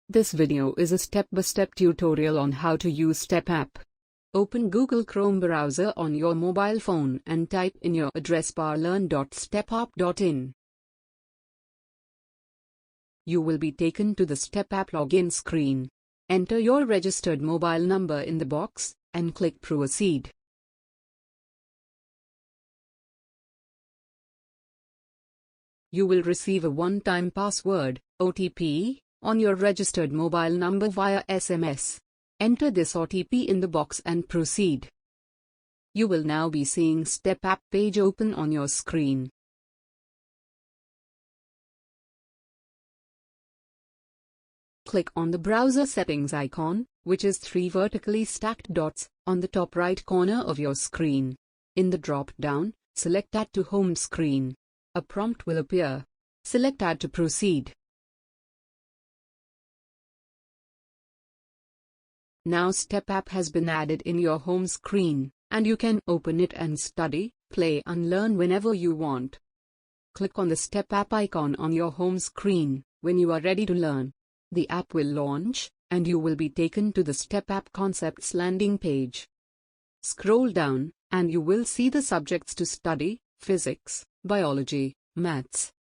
This video is a step-by-step tutorial on how to use STEPapp. Open Google Chrome browser on your mobile phone and type in your address bar learn.stepapp.in. You will be taken to the STEPapp login screen. Enter your registered mobile number in the box and click Proceed. You will receive a one-time password, OTP, on your registered mobile number via SMS. Enter this OTP in the box and proceed. You will now be seeing STEPapp page open on your screen. Click on the browser settings icon, which is 3 vertically stacked dots, on the top right corner of your screen. In the drop-down, select Add to Home Screen. A prompt will appear. Select Add to proceed. Now STEPapp has been added in your home screen, and you can open it and study, play and learn whenever you want. Click on the STEPapp icon on your home screen when you are ready to learn. The app will launch, and you will be taken to the STEPapp Concepts landing page. Scroll down, and you will see the subjects to study: physics, biology, maths.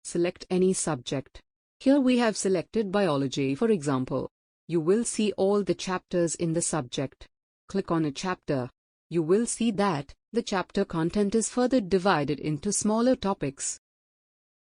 Select any subject. Here we have selected biology, for example. You will see all the chapters in the subject. Click on a chapter. You will see that the chapter content is further divided into smaller topics.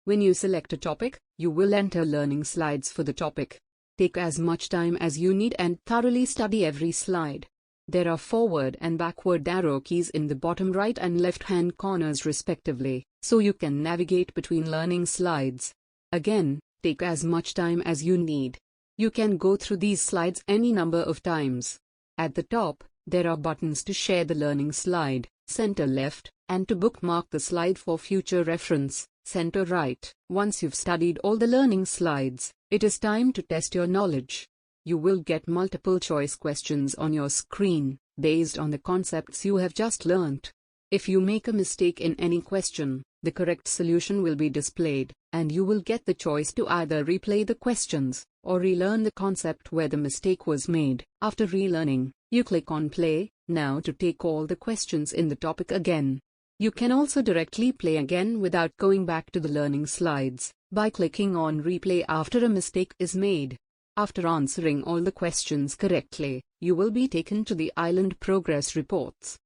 When you select a topic, you will enter learning slides for the topic. Take as much time as you need and thoroughly study every slide. There are forward and backward arrow keys in the bottom right and left-hand corners respectively, so you can navigate between learning slides. Again, take as much time as you need. You can go through these slides any number of times. At the top, there are buttons to share the learning slide, center left, and to bookmark the slide for future reference, center right. Once you've studied all the learning slides, it is time to test your knowledge. You will get multiple choice questions on your screen, based on the concepts you have just learnt. If you make a mistake in any question, the correct solution will be displayed, and you will get the choice to either replay the questions, or relearn the concept where the mistake was made. After relearning, you click on Play Now to take all the questions in the topic again. You can also directly play again without going back to the learning slides, by clicking on Replay after a mistake is made. After answering all the questions correctly, you will be taken to the Island Progress Reports.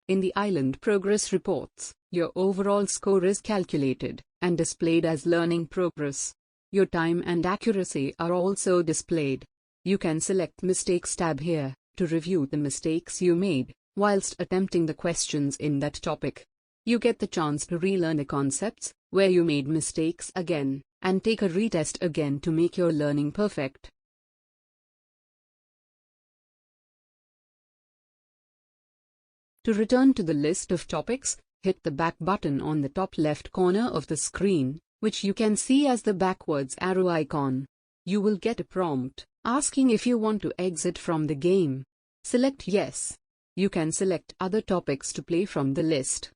In the Island Progress Reports, your overall score is calculated and displayed as learning progress. Your time and accuracy are also displayed. You can select Mistakes tab here to review the mistakes you made whilst attempting the questions in that topic. You get the chance to relearn the concepts where you made mistakes again, and take a retest again to make your learning perfect. To return to the list of topics, hit the back button on the top left corner of the screen, which you can see as the backwards arrow icon. You will get a prompt asking if you want to exit from the game. Select Yes. You can select other topics to play from the list.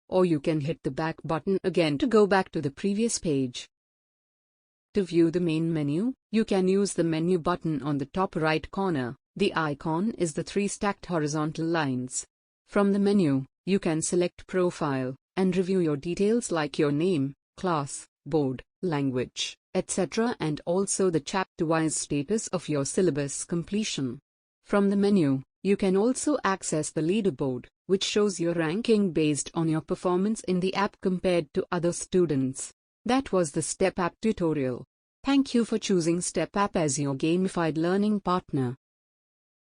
Or you can hit the back button again to go back to the previous page. To view the main menu, you can use the menu button on the top right corner. The icon is the 3 stacked horizontal lines. From the menu, you can select Profile and review your details like your name, class, board, language, etc., and also the chapter-wise status of your syllabus completion. From the menu, you can also access the leaderboard, which shows your ranking based on your performance in the app compared to other students. That was the STEPapp tutorial. Thank you for choosing STEPapp as your gamified learning partner.